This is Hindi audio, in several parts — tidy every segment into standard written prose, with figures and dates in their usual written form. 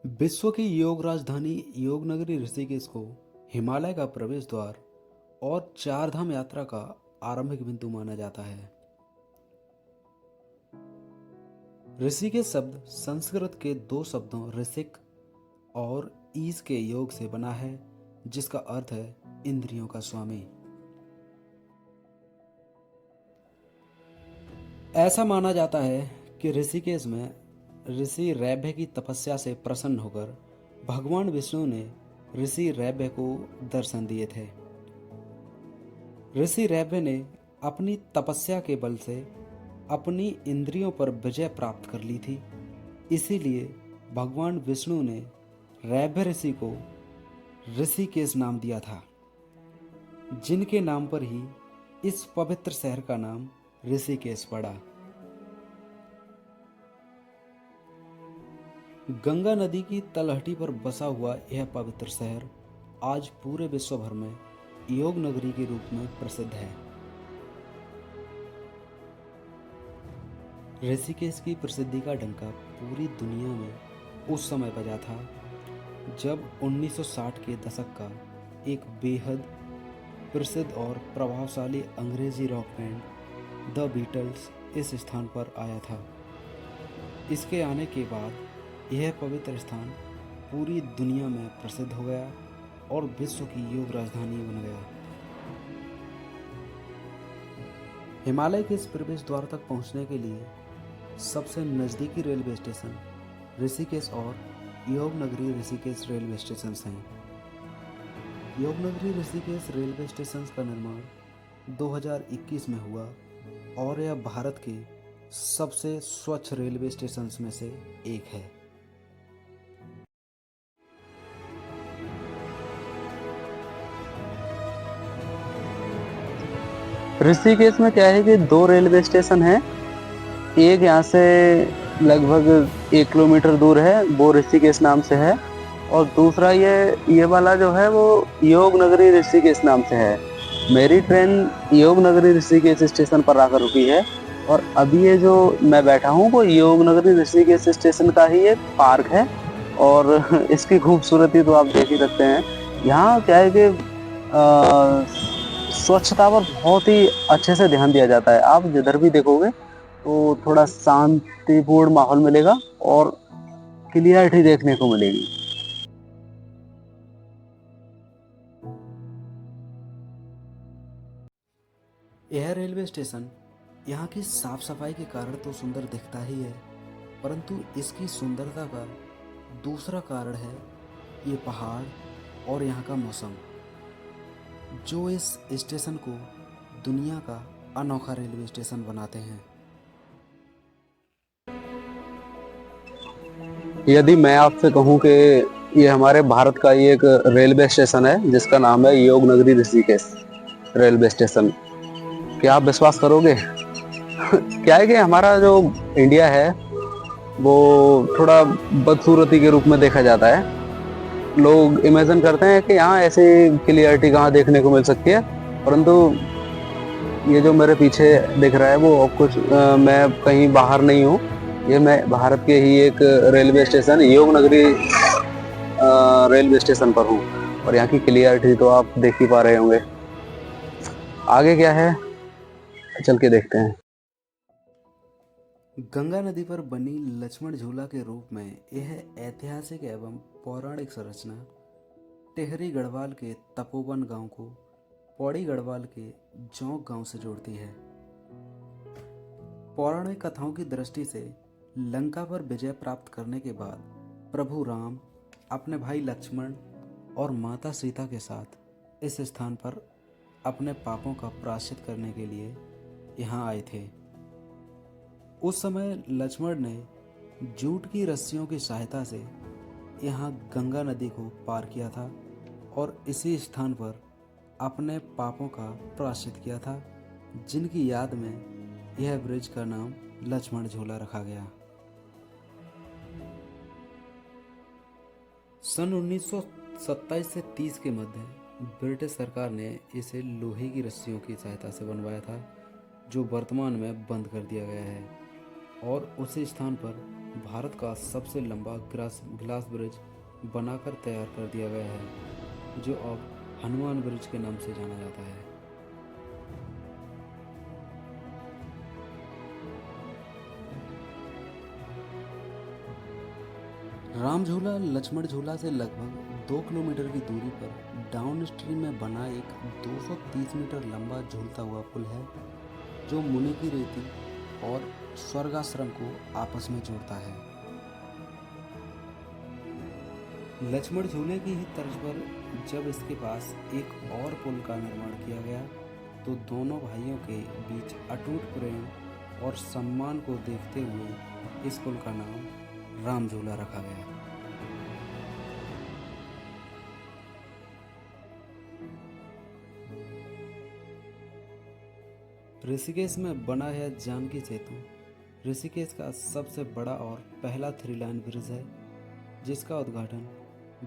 विश्व की योग राजधानी योग नगरी ऋषिकेश को हिमालय का प्रवेश द्वार और चार धाम यात्रा का आरंभिक बिंदु माना जाता है। ऋषिकेश शब्द संस्कृत के दो शब्दों ऋषिक और ईश के योग से बना है, जिसका अर्थ है इंद्रियों का स्वामी। ऐसा माना जाता है कि ऋषिकेश में ऋषि रैभ्य की तपस्या से प्रसन्न होकर भगवान विष्णु ने ऋषि रैभ्य को दर्शन दिए थे। ऋषि रैभ्य ने अपनी तपस्या के बल से अपनी इंद्रियों पर विजय प्राप्त कर ली थी। इसीलिए भगवान विष्णु ने रैभ्य ऋषि को ऋषिकेश नाम दिया था, जिनके नाम पर ही इस पवित्र शहर का नाम ऋषिकेश पड़ा। गंगा नदी की तलहटी पर बसा हुआ यह पवित्र शहर आज पूरे विश्व भर में योग नगरी के रूप में प्रसिद्ध है। ऋषिकेश की प्रसिद्धि का डंका पूरी दुनिया में उस समय बजा था जब 1960 के दशक का एक बेहद प्रसिद्ध और प्रभावशाली अंग्रेजी रॉक बैंड द बीटल्स इस स्थान पर आया था। इसके आने के बाद यह पवित्र स्थान पूरी दुनिया में प्रसिद्ध हो गया और विश्व की योग राजधानी बन गया। हिमालय के इस प्रवेश द्वार तक पहुंचने के लिए सबसे नज़दीकी रेलवे स्टेशन ऋषिकेश और योग नगरी ऋषिकेश रेलवे स्टेशन हैं। योग नगरी ऋषिकेश रेलवे स्टेशन का निर्माण 2021 में हुआ और यह भारत के सबसे स्वच्छ रेलवे स्टेशन में से एक है। ऋषिकेश में क्या है कि दो रेलवे स्टेशन हैं। एक यहाँ से लगभग 1 किलोमीटर दूर है, वो ऋषिकेश नाम से है, और दूसरा ये वाला जो है वो योग नगरी ऋषिकेश नाम से है। मेरी ट्रेन योग नगरी ऋषिकेश स्टेशन पर आकर रुकी है और अभी ये जो मैं बैठा हूँ वो योग नगरी ऋषिकेश स्टेशन का ही एक पार्क है और इसकी खूबसूरती तो आप देख ही सकते हैं। यहाँ क्या है कि स्वच्छता पर बहुत ही अच्छे से ध्यान दिया जाता है। आप जिधर भी देखोगे तो थोड़ा शांतिपूर्ण माहौल मिलेगा और क्लियरिटी देखने को मिलेगी। यह रेलवे स्टेशन यहाँ की साफ सफाई के कारण तो सुंदर दिखता ही है, परंतु इसकी सुंदरता का दूसरा कारण है ये पहाड़ और यहाँ का मौसम, जो इस स्टेशन को दुनिया का अनोखा रेलवे स्टेशन बनाते हैं। यदि मैं आपसे कहूँ कि ये हमारे भारत का ही एक रेलवे स्टेशन है जिसका नाम है योग नगरी ऋषिकेश रेलवे स्टेशन, क्या आप विश्वास करोगे? क्या है कि हमारा जो इंडिया है वो थोड़ा बदसूरती के रूप में देखा जाता है। लोग इमेजिन करते हैं कि यहाँ ऐसे क्लियरिटी कहाँ देखने को मिल सकती है, परंतु ये जो मेरे पीछे दिख रहा है वो कुछ मैं कहीं बाहर नहीं हूँ। ये मैं भारत के ही एक रेलवे स्टेशन योग नगरी रेलवे स्टेशन पर हूँ और यहाँ की क्लियरिटी तो आप देख ही पा रहे होंगे। आगे क्या है चल के देखते हैं। गंगा नदी पर बनी लक्ष्मण झूला के रूप में यह ऐतिहासिक एवं पौराणिक संरचना टिहरी गढ़वाल के तपोवन गांव को पौड़ी गढ़वाल के जौंक गांव से जोड़ती है। पौराणिक कथाओं की दृष्टि से लंका पर विजय प्राप्त करने के बाद प्रभु राम अपने भाई लक्ष्मण और माता सीता के साथ इस स्थान पर अपने पापों का प्रायश्चित करने के लिए यहाँ आए थे। उस समय लक्ष्मण ने जूट की रस्सियों की सहायता से यहाँ गंगा नदी को पार किया था और इसी स्थान पर अपने पापों का प्रायश्चित किया था, जिनकी याद में यह ब्रिज का नाम लक्ष्मण झूला रखा गया। सन 1927 से 30 के मध्य ब्रिटिश सरकार ने इसे लोहे की रस्सियों की सहायता से बनवाया था, जो वर्तमान में बंद कर दिया गया है और उसी स्थान पर भारत का सबसे लंबा ग्लास ब्रिज बनाकर तैयार कर दिया गया है, जो अब हनुमान ब्रिज के नाम से जाना जाता है। राम झूला लक्ष्मण झूला से लगभग 2 किलोमीटर की दूरी पर डाउन स्ट्रीम में बना एक 230 मीटर लंबा झूलता हुआ पुल है, जो मुनि की रेती और स्वर्गाश्रम को आपस में जोड़ता है। लक्ष्मण झूले की ही तर्ज पर जब इसके पास एक और पुल का निर्माण किया गया, तो दोनों भाइयों के बीच अटूट प्रेम और सम्मान को देखते हुए इस पुल का नाम राम झूला रखा गया। ऋषिकेश में बना है जानकी सेतु ऋषिकेश का सबसे बड़ा और पहला 3 लाइन ब्रिज है, जिसका उद्घाटन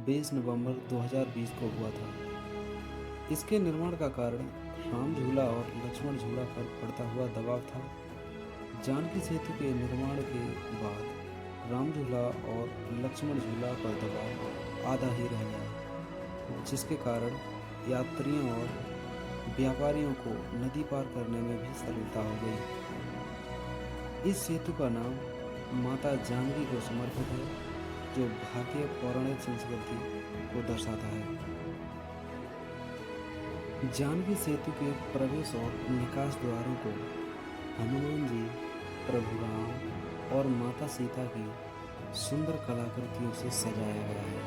20 नवंबर 2020 को हुआ था। इसके निर्माण का कारण राम झूला और लक्ष्मण झूला पर पड़ता हुआ दबाव था। जानकी सेतु के निर्माण के बाद राम झूला और लक्ष्मण झूला पर दबाव आधा ही रह गया, जिसके कारण यात्रियों और व्यापारियों को नदी पार करने में भी सरलता हो गई। इस सेतु का नाम माता जानकी को समर्पित है, जो भारतीय पौराणिक संस्कृति को दर्शाता है। जानकी सेतु के प्रवेश और निकास द्वारों को हनुमान जी, प्रभु राम और माता सीता की सुंदर कलाकृतियों से सजाया गया है।